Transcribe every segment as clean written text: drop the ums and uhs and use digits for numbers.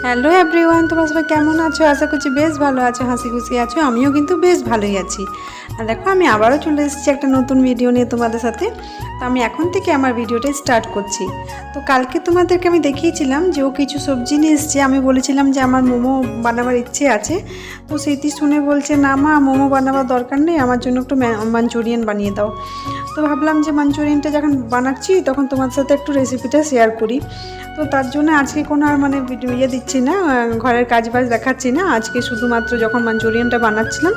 Hello everyone, তোমরা সবাই কেমন আছো? আশা করছি বেশ ভালো আছো, হাসি খুশি আছো। আমিও কিন্তু বেশ ভালোই আছি। আর দেখো, আমি আবারও চলে এসেছি একটা নতুন ভিডিও নিয়ে তোমাদের সাথে। তো আমি এখন থেকে আমার ভিডিওটা স্টার্ট করছি। তো কালকে তোমাদেরকে আমি দেখিয়েছিলাম যে ও কিছু সবজি নিয়ে এসছে। আমি বলেছিলাম যে আমার মোমো বানাবার ইচ্ছে আছে। তো স্মৃতি শুনে বলছে, না মা, মোমো বানাবার দরকার নেই, আমার জন্য একটু মাঞ্চুরিয়ান বানিয়ে দাও। তো ভাবলাম যে মাঞ্চুরিয়ানটা যখন বানাচ্ছি তখন তোমাদের সাথে একটু রেসিপিটা শেয়ার করি। তো তার জন্য আজকে কোনো আর মানে ভিডিও দিচ্ছি না, ঘরের কাজ বাজ দেখাচ্ছি না। আজকে শুধুমাত্র যখন মাঞ্চুরিয়ানটা বানাচ্ছিলাম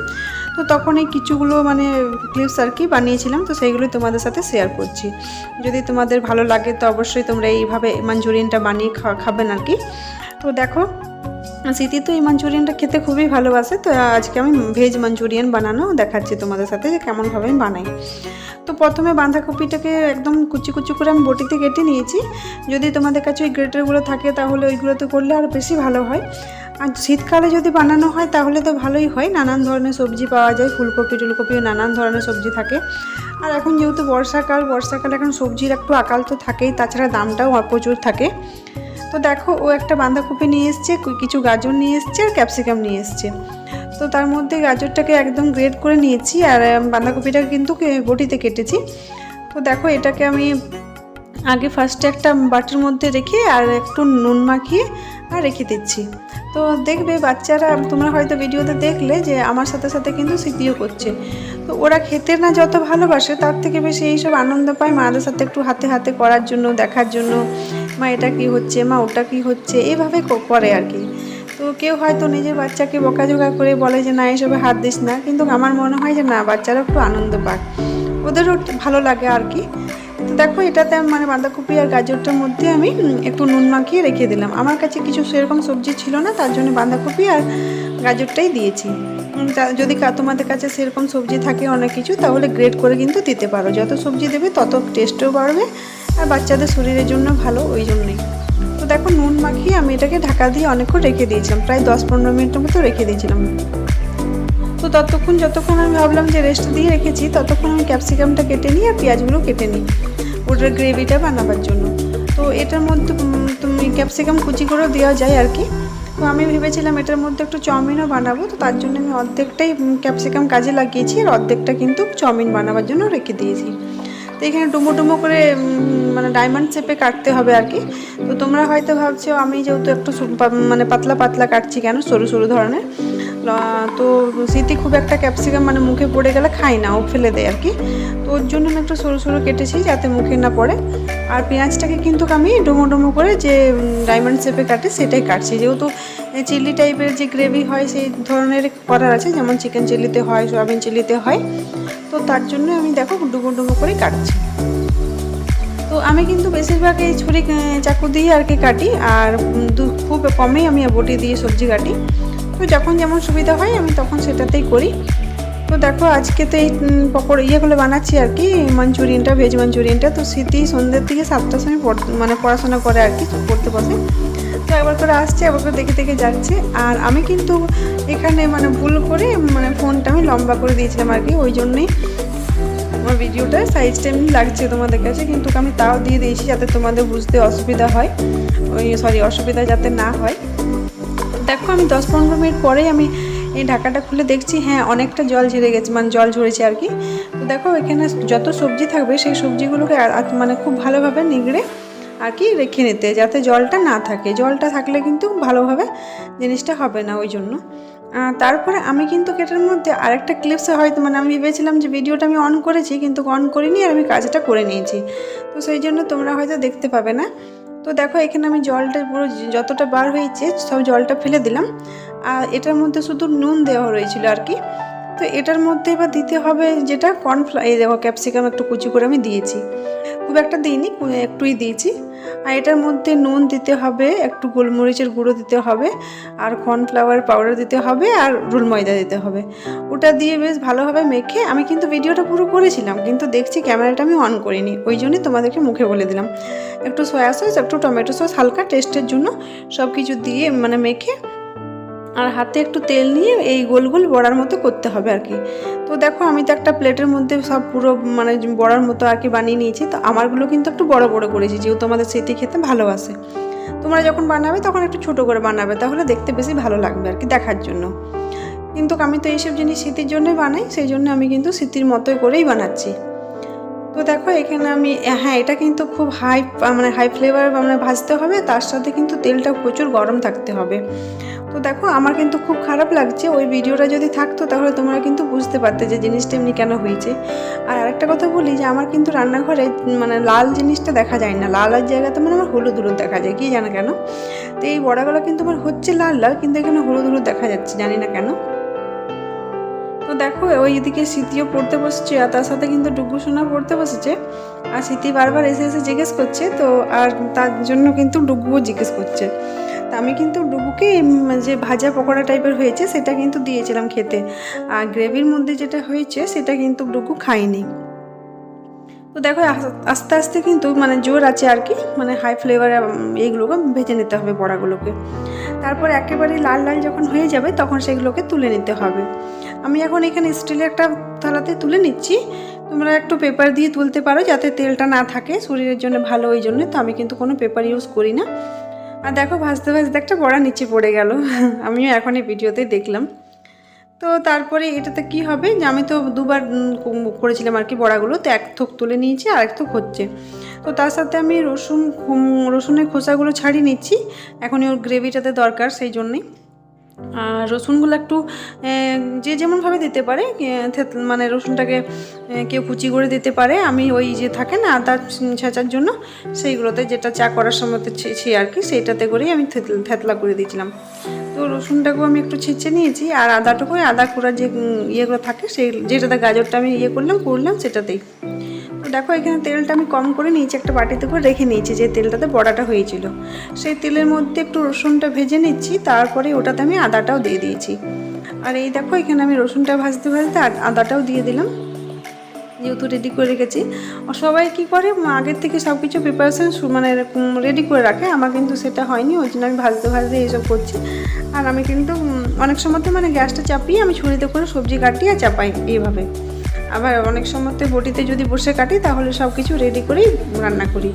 তো তখন এই কিছুগুলো মানে ক্লিপস আর কি বানিয়েছিলাম, তো সেইগুলোই তোমাদের সাথে শেয়ার করছি। যদি তোমাদের ভালো লাগে তো অবশ্যই তোমরা এইভাবে মাঞ্চুরিয়ানটা বানিয়ে খাবেন আর কি। তো দেখো, স্মৃতি তো এই মাঞ্চুরিয়ানটা খেতে খুবই ভালোবাসে। তো আজকে আমি ভেজ মাঞ্চুরিয়ান বানানো দেখাচ্ছি তোমাদের সাথে যে কেমনভাবে আমি বানাই। তো প্রথমে বাঁধাকপিটাকে একদম কুচি কুচি করে আমি বটিতে কেটে নিয়েছি। যদি তোমাদের কাছে ওই গ্রেটারগুলো থাকে তাহলে ওইগুলোতে করলে আরও বেশি ভালো হয়। আর শীতকালে যদি বানানো হয় তাহলে তো ভালোই হয়, নানান ধরনের সবজি পাওয়া যায়, ফুলকপি টুলকপি নানান ধরনের সবজি থাকে। আর এখন যেহেতু বর্ষাকাল এখন সবজির একটু আকাল তো থাকেই, তাছাড়া দামটাও প্রচুর থাকে। তো দেখো, ও একটা বাঁধাকপি নিয়ে এসছে, কিছু গাজর নিয়ে এসছে আর ক্যাপসিকাম নিয়ে এসছে। তো তার মধ্যে গাজরটাকে একদম গ্রেট করে নিয়েছি আর বাঁধাকপিটাকে কিন্তু বটিতে কেটেছি। তো দেখো, এটাকে আমি আগে ফার্স্টে একটা বাটির মধ্যে রেখে আর একটু নুন মাখিয়ে আর রেখে দিচ্ছি। তো দেখবে বাচ্চারা, তোমরা হয়তো ভিডিওতে দেখলে যে আমার সাথে সাথে কিন্তু স্মৃতিও করছে। তো ওরা খেতে না যত ভালোবাসে তার থেকে বেশি এইসব আনন্দ পায় মাদের সাথে একটু হাতে হাতে করার জন্য, দেখার জন্য, মা এটা কি হচ্ছে, মা ওটা কি হচ্ছে, এইভাবে করে আর কি। তো কেউ হয়তো নিজের বাচ্চাকে বকাঝোকা করে বলে যে না, এসবে হাত দিস না, কিন্তু আমার মনে হয় যে না, বাচ্চারা একটু আনন্দ পায়, ওদেরও ভালো লাগে আর কি। তো দেখো, এটাতে মানে বাঁধাকপি আর গাজরটার মধ্যে আমি একটু নুন মাখিয়ে রেখে দিলাম। আমার কাছে কিছু সেরকম সবজি ছিল না, তার জন্য বাঁধাকপি আর গাজরটাই দিয়েছি। যদি তোমাদের কাছে সেরকম সবজি থাকে অনেক কিছু, তাহলে গ্রেট করে কিন্তু দিতে পারো। যত সবজি দেবে তত টেস্টও বাড়বে আর বাচ্চাদের শরীরের জন্য ভালো, ওই জন্যই। তো দেখো, নুন মাখিয়ে আমি এটাকে ঢাকা দিয়ে অনেকক্ষণ রেখে দিয়েছিলাম, প্রায় 10-15 মিনিটের মতো রেখে দিয়েছিলাম। তো যতক্ষণ আমি ভাবলাম যে রেস্ট দিয়ে রেখেছি, ততক্ষণ আমি ক্যাপসিকামটা কেটে নিই আর পেঁয়াজগুলো কেটে নিই ওটার গ্রেভিটা বানাবার জন্য। তো এটার মধ্যে তুমি ক্যাপসিকাম কুচি করেও দেওয়া যায় আর কি। তো আমি ভেবেছিলাম এটার মধ্যে একটু চাউমিনও বানাবো, তো তার জন্য আমি অর্ধেকটাই ক্যাপসিকাম কাজে লাগিয়েছি আর অর্ধেকটা কিন্তু চাউমিন বানাবার জন্য রেখে দিয়েছি। তো এখানে ডুমো করে মানে ডায়মন্ড শেপে কাটতে হবে আর কি। তো তোমরা হয়তো ভাবছো আমি যেহেতু একটু মানে পাতলা পাতলা কাটছি কেন, সরু সরু ধরনের। তো স্মৃতি খুব একটা ক্যাপসিকাম মানে মুখে পড়ে গেলে খায় না, ও ফেলে দেয় আর কি। তো ওর জন্য আমি একটু সরু সরু কেটেছি যাতে মুখে না পড়ে। আর পেঁয়াজটাকে কিন্তু আমি ডুমো করে যে ডায়মন্ড শেপে কাটে সেটাই কাটছি, যেহেতু চিলি টাইপের যে গ্রেভি হয় সেই ধরনের করার আছে, যেমন চিকেন চিলিতে হয়, সয়াবিন চিলিতে হয়। তো তার জন্য আমি দেখো ডুমো করে কাটছি। তো আমি কিন্তু বেশিরভাগ এই ছুরি চাকু দিয়ে আর কি কাটি, আর খুব কমেই আমি বটি দিয়ে সবজি কাটি। তো যখন যেমন সুবিধা হয় আমি তখন সেটাতেই করি। তো দেখো, আজকে তো এই ইয়েগুলো বানাচ্ছি আর কি, মাঞ্চুরিয়ানটা, ভেজ মাঞ্চুরিয়ানটা। তো স্মৃতি সন্ধ্যের দিকে 7টার সময় মানে পড়াশোনা করে আর কি, পড়তে বসে। তো একবার করে আসছে, একবার করে দেখে দেখে যাচ্ছে। আর আমি কিন্তু এখানে মানে ভুল করে মানে ফোনটা আমি লম্বা করে দিয়েছিলাম আর কি, ওই জন্যই আমার ভিডিওটা সাইজটা এমনি লাগছে তোমাদের কাছে, কিন্তু আমি তাও দিয়ে দিয়েছি যাতে তোমাদের বুঝতে অসুবিধা হয়, অসুবিধা যাতে না হয়। দেখো, আমি 10-15 মিনিট পরেই আমি এই ঢাকাটা খুলে দেখছি, হ্যাঁ অনেকটা জল ঝরে গেছে, মানে জল ঝরেছে আর কি। তো দেখো, এখানে যত সবজি থাকবে সেই সবজিগুলোকে মানে খুব ভালোভাবে নিগড়ে আর কি রেখে নিতে, যাতে জলটা না থাকে। জলটা থাকলে কিন্তু ভালোভাবে জিনিসটা হবে না, ওই জন্য। তারপরে আমি কিন্তু এটার মধ্যে আরেকটা ক্লিপসে হয়তো মানে আমি ভেবেছিলাম যে ভিডিওটা আমি অন করেছি, কিন্তু অন করিনি আর আমি কাজটা করে নিয়েছি, তো সেই জন্য তোমরা হয়তো দেখতে পাবে না। তো দেখো, এখানে আমি জলটা পুরো যতটা বার হয়েছে সব জলটা ফেলে দিলাম। আর এটার মধ্যে শুধু নুন দেওয়া রয়েছিল আর কি। তো এটার মধ্যে এবার দিতে হবে যেটা এই দেখো, ক্যাপসিকাম একটু কুচি করে আমি দিয়েছি, খুব একটা দিইনি, একটুই দিয়েছি। আর এটার মধ্যে নুন দিতে হবে, একটু গোলমরিচের গুঁড়ো দিতে হবে, আর কর্নফ্লাওয়ার পাউডার দিতে হবে, আর রুল ময়দা দিতে হবে। ওটা দিয়ে বেশ ভালোভাবে মেখে, আমি কিন্তু ভিডিওটা পুরো করেছিলাম কিন্তু দেখছি ক্যামেরাটা আমি অন করিনি, ওই জন্যই তোমাদেরকে মুখে বলে দিলাম। একটু সয়া সস, একটু টমেটো সস হালকা টেস্টের জন্য সব কিছু দিয়ে মানে মেখে, আর হাতে একটু তেল নিয়ে এই গোল গোল বড়ার মতো করতে হবে আর কি। তো দেখো, আমি তো একটা প্লেটের মধ্যে সব পুরো মানে বড়ার মতো আর কি বানিয়ে নিয়েছি। তো আমারগুলো কিন্তু একটু বড় বড় করেছি, যেহেতু আমাদের স্মৃতি খেতে ভালোবাসে। তোমরা যখন বানাবে তখন একটু ছোটো করে বানাবে, তাহলে দেখতে বেশি ভালো লাগবে আর কি দেখার জন্য। কিন্তু আমি তো এইসব জিনিস শীতের জন্যই বানাই, সেই জন্য আমি কিন্তু শীতের মতোই করেই বানাচ্ছি। তো দেখো এখানে আমি, হ্যাঁ এটা কিন্তু খুব হাই ফ্লেভার ভাজতে হবে, তার সাথে কিন্তু তেলটা প্রচুর গরম থাকতে হবে। তো দেখো আমার কিন্তু খুব খারাপ লাগছে, ওই ভিডিওটা যদি থাকতো তাহলে তোমরা কিন্তু বুঝতে পারতে যে জিনিসটা এমনি কেন হয়েছে। আর আরেকটা কথা বলি যে আমার কিন্তু রান্নাঘরে লাল জিনিসটা দেখা যায় না, লালের জায়গাতে আমার হলুদ হলুদ দেখা যায়, কি জানো কেন। তো এই বড়াগুলো কিন্তু আমার হচ্ছে লাল লাল, কিন্তু এখানে হলুদ হলুদ দেখা যাচ্ছে, জানি না কেন। তো দেখো ওই এদিকে স্মৃতিও পড়তে বসছে, আর তার সাথে কিন্তু ডুগু সোনা পড়তে বসেছে। আর স্মৃতি বারবার এসে এসে জিজ্ঞেস করছে, তো আর তার জন্য কিন্তু ডুগুও জিজ্ঞেস করছে। তা আমি কিন্তু ডুগুকে যে ভাজা পকোড়া টাইপের হয়েছে সেটা কিন্তু দিয়েছিলাম খেতে, আর গ্রেভির মধ্যে যেটা হয়েছে সেটা কিন্তু ডুগু খায়নি। তো দেখো আস্তে আস্তে কিন্তু জোর আছে আর কি, হাই ফ্লেভারে এইগুলোকে ভেজে নিতে হবে বড়াগুলোকে। তারপর একেবারে লাল লাল যখন হয়ে যাবে তখন সেগুলোকে তুলে নিতে হবে। আমি এখন এখানে স্টিলের একটা থালাতে তুলে নিচ্ছি, তোমরা একটু পেপার দিয়ে তুলতে পারো যাতে তেলটা না থাকে, শরীরের জন্য ভালো ওই জন্য। তো আমি কিন্তু কোনো পেপার ইউজ করি না। আর দেখো ভাজতে ভাজতে একটা বড়া নিচে পড়ে গেল, আমিও এখন এই ভিডিওতে দেখলাম। তো তারপরে এটাতে কি হবে যে আমি তো দুবার করেছিলাম আর কি বড়াগুলো, তো এক থোক তুলে নিয়েছি আর এক থোক হচ্ছে। তো তার সাথে আমি রসুনের খোসাগুলো ছাড়িয়ে নিচ্ছি, এখন ওর গ্রেভিটাতে দরকার সেই জন্যেই। আর রসুনগুলো একটু যে যেমনভাবে দিতে পারে, রসুনটাকে কেউ কুচি করে দিতে পারে, আমি ওই যে থাকে না আদা ছেঁচার জন্য সেইগুলোতে, যেটা চা করার সময় ছেঁচি আর কি, সেইটাতে করেই আমি থেতলা করে দিয়েছিলাম। তো রসুনটাকেও আমি একটু ছেঁচে নিয়েছি, আর আদাটুকু আদা কুড়ার যে ইয়েগুলো থাকে সেই যেটাতে গাজরটা আমি করলাম সেটাতেই। তো দেখো এখানে তেলটা আমি কম করে নিয়েছি, একটা বাটিতে করে রেখে নিয়েছি যে তেলটাতে বড়াটা হয়েছিল, সেই তেলের মধ্যে একটু রসুনটা ভেজে নিচ্ছি, তারপরে ওটাতে আমি আদাটাও দিয়ে দিয়েছি। আর এই দেখো এখানে আমি রসুনটা ভাজতে ভাজতে আদাটাও দিয়ে দিলাম, যেহেতু রেডি করে রেখেছি। সবাই কি করে আগের থেকে সব কিছু প্রিপারেশান রেডি করে রাখে, আমার কিন্তু সেটা হয়নি, ওই জন্য আমি ভাজতে ভাজতে এইসব করছি। আর আমি কিন্তু অনেক সময়তে গ্যাসটা চাপিয়ে আমি ছুরিতে করে সবজি কাটি আর চাপাই এইভাবে, আবার অনেক সময়তে বটিতে যদি বসে কাটি তাহলে সব কিছু রেডি করেই রান্না করি।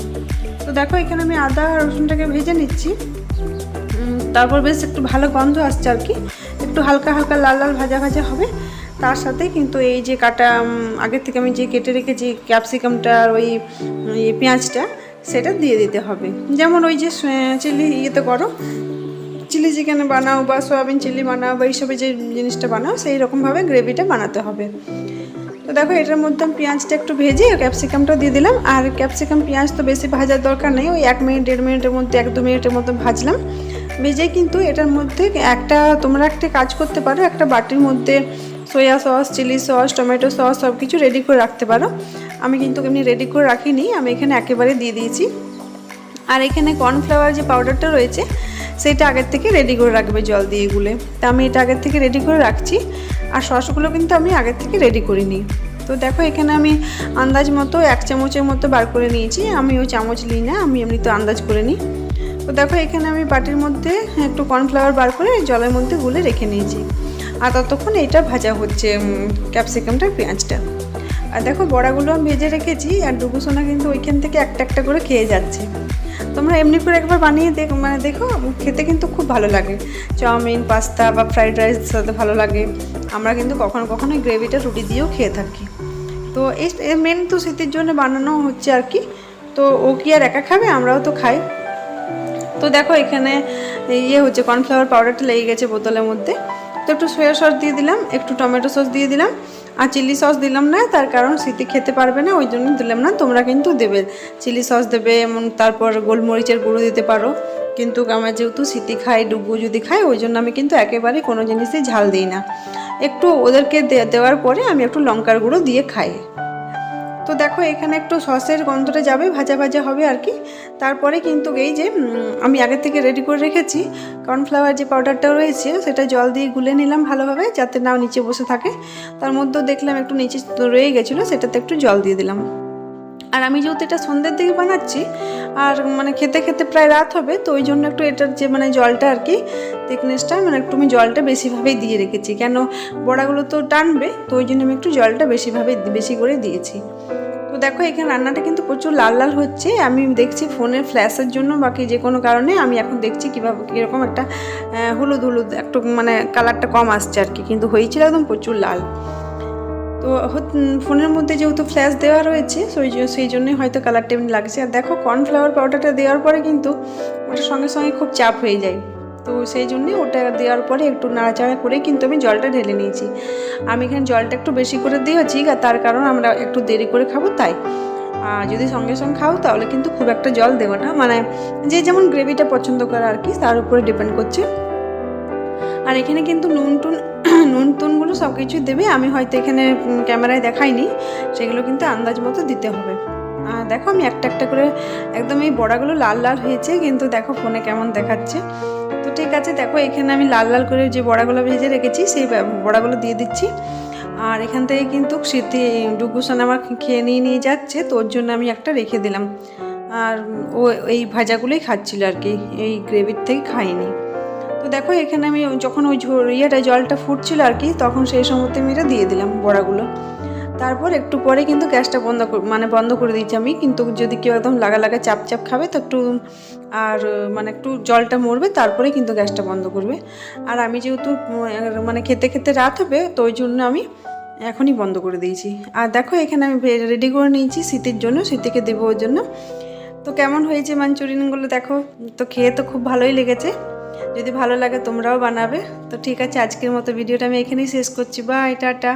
তো দেখো এখানে আমি আদা আর রসুনটাকে ভেজে নিচ্ছি, তারপর বেশ একটু ভালো গন্ধ আসছে আর কি, একটু হালকা হালকা লাল লাল ভাজা ভাজা হবে। তার সাথে কিন্তু এই যে কাটা আগের থেকে আমি যে কেটে রেখেছি ক্যাপসিকামটা আর ওই পেঁয়াজটা, সেটা দিয়ে দিতে হবে। যেমন ওই যে চিলি ইয়েতে করো, চিলি চিকেন বানাও বা সয়াবিন চিলি বানাও বা এইসবে যে জিনিসটা বানাও, সেই রকমভাবে গ্রেভিটা বানাতে হবে। তো দেখো এটার মধ্যে আমি পেঁয়াজটা একটু ভেজে ক্যাপসিকামটা দিয়ে দিলাম। আর ক্যাপসিকাম পেঁয়াজ তো বেশি ভাজার দরকার নেই, ওই 1 মিনিট 1.5 মিনিটের মধ্যে 1-2 মিনিটের মতো ভাজলাম। ভেজে কিন্তু এটার মধ্যে তোমরা একটা কাজ করতে পারো, একটা বাটির মধ্যে soya sauce, chilli sauce, tomato sauce সব কিছু রেডি করে রাখতে পারো। আমি কিন্তু এমনি রেডি করে রাখিনি, আমি এখানে একেবারে দিয়ে দিয়েছি। আর এখানে কর্নফ্লাওয়ার যে পাউডারটা রয়েছে সেটা আগের থেকে রেডি করে রাখবে জল দিয়ে গুলে, তা আমি এটা আগের থেকে রেডি করে রাখছি। আর সসগুলো কিন্তু আমি আগের থেকে রেডি করিনি। তো দেখো এখানে আমি আন্দাজ মতো 1 চামচের মতো বার করে নিয়েছি, আমি ওই চামচ নিই না, আমি এমনি তো আন্দাজ করে নিই। তো দেখো এখানে আমি বাটির মধ্যে একটু কর্নফ্লাওয়ার বার করে জলের মধ্যে গুলে রেখে নিয়েছি। আর ততক্ষণ এটা ভাজা হচ্ছে ক্যাপসিকামটা পেঁয়াজটা। আর দেখো বড়াগুলো আমি ভেজে রেখেছি, আর ডুগু সোনা কিন্তু ওইখান থেকে একটা একটা করে খেয়ে যাচ্ছে। তোমরা এমনি করে একবার বানিয়ে দেখো, খেতে কিন্তু খুব ভালো লাগে। চাউমিন, পাস্তা বা ফ্রাইড রাইস সাথে ভালো লাগে। আমরা কিন্তু কখনো কখনো গ্রেভিটা রুটি দিয়েও খেয়ে থাকি। তো এই মেন তো শীতের জন্য বানানো হচ্ছে আর কি। তো ও কি আর একা খাবে, আমরাও তো খাই। তো দেখো এখানে হচ্ছে কর্নফ্লাওয়ার পাউডারটা লেগে গেছে বোতলের মধ্যে। তো একটু সয়া সস দিয়ে দিলাম, একটু টমেটো সস দিয়ে দিলাম, আর চিলি সস দিলাম না, তার কারণ স্মৃতি খেতে পারবে না, ওই জন্য দিলাম না। তোমরা কিন্তু দেবে, চিলি সস দেবে, তারপর গোলমরিচের গুঁড়ো দিতে পারো। কিন্তু আমার যেহেতু স্মৃতি খায়, ডুগু যদি খায়, ওই জন্য আমি কিন্তু একেবারে কোনো জিনিসই ঝাল দিই না। একটু ওদেরকে দেওয়ার পরে আমি একটু লঙ্কার গুঁড়ো দিয়ে খাই। তো দেখো এখানে একটু সসের গন্ধটা যাবে, ভাজা ভাজা হবে আর কি। তারপরে কিন্তু এই যে আমি আগে থেকে রেডি করে রেখেছি কর্নফ্লাওয়ার যে পাউডারটা রয়েছে, সেটা জল দিয়ে গুলে নিলাম ভালোভাবে, যাতে নাও নিচে বসে থাকে। তার মধ্যেও দেখলাম একটু নিচে রয়ে গেছিলো, সেটাতে একটু জল দিয়ে দিলাম। আর আমি যেহেতু এটা সন্ধ্যের দিকে বানাচ্ছি, আর খেতে খেতে প্রায় রাত হবে, তো ওই জন্য একটু এটার যে জলটা আর কি, থিকনেসটা একটু আমি জলটা বেশিভাবেই দিয়ে রেখেছি, কেন বড়াগুলো তো টানবে, তো ওই জন্য আমি একটু জলটা বেশি করে দিয়েছি। তো দেখো এখানে রান্নাটা কিন্তু প্রচুর লাল লাল হচ্ছে। আমি দেখছি ফোনের ফ্ল্যাশের জন্য বাকি যে কোনো কারণে আমি এখন দেখছি কীভাবে কীরকম একটা হলুদ হলুদ একটু মানে কালারটা কম আসছে আর কি, কিন্তু হয়েছিল একদম প্রচুর লাল। তো ফোনের মধ্যে যেহেতু ফ্ল্যাশ দেওয়া রয়েছে সেই জন্যই হয়তো কালারটা এমনি লাগছে। আর দেখো কর্নফ্লাওয়ার পাউডারটা দেওয়ার পরে কিন্তু ওটা সঙ্গে সঙ্গে খুব চাপ হয়ে যায়, তো সেই জন্যই ওটা দেওয়ার পরে একটু নাড়াচাড়া করে কিন্তু আমি জলটা ঢেলে নিয়েছি। আমি এখানে জলটা একটু বেশি করে দিয়েছি, আর তার কারণ আমরা একটু দেরি করে খাবো তাই। আর যদি সঙ্গে সঙ্গে খাও তাহলে কিন্তু খুব একটা জল দেবো না, মানে যে যেমন গ্রেভিটা পছন্দ করে আর কি তার উপরে ডিপেন্ড করছে। আর এখানে কিন্তু নুন টুনগুলো সব কিছুই দেবে, আমি হয়তো এখানে ক্যামেরায় দেখাইনি, সেগুলো কিন্তু আন্দাজ মতো দিতে হবে। আর দেখো আমি একটা একটা করে একদম এই বড়াগুলো লাল লাল হয়েছে, কিন্তু দেখো ফোনে কেমন দেখাচ্ছে। তো ঠিক আছে, দেখো এখানে আমি লাল লাল করে যে বড়াগুলো ভেজে রেখেছি সেই বড়াগুলো দিয়ে দিচ্ছি। আর এখান থেকে কিন্তু স্মৃতি ডুগুসান আমার খেয়ে নিয়ে যাচ্ছে, তো ওর জন্য আমি একটা রেখে দিলাম। আর ও এই ভাজাগুলোই খাচ্ছিল আর কি, এই গ্রেভির থেকে খাইনি। তো দেখো এখানে আমি যখন ওই জলটা ফুটছিল আর কি, তখন সেই সময়তে আমি এটা দিয়ে দিলাম বড়াগুলো। তারপর একটু পরে কিন্তু গ্যাসটা বন্ধ করে দিচ্ছি আমি, কিন্তু যদি কেউ একদম লাগা চাপ চাপ খাবে তো একটু আর মানে একটু জলটা মরবে তারপরে কিন্তু গ্যাসটা বন্ধ করবে। আর আমি যেহেতু মানে খেতে খেতে রাত হবে, তো ওই জন্য আমি এখনই বন্ধ করে দিয়েছি। আর দেখো এখানে আমি রেডি করে নিয়েছি শীতের জন্য, শীতকে দেবো ওর জন্য। তো কেমন হয়েছে মাঞ্চুরিয়ানগুলো দেখো, তো খেয়ে তো খুব ভালোই লেগেছে। যদি ভালো লাগে তোমরাও বানাবে। তো ঠিক আছে, আজকের মতো ভিডিওটা আমি এখানেই শেষ করছি। Bye, tata.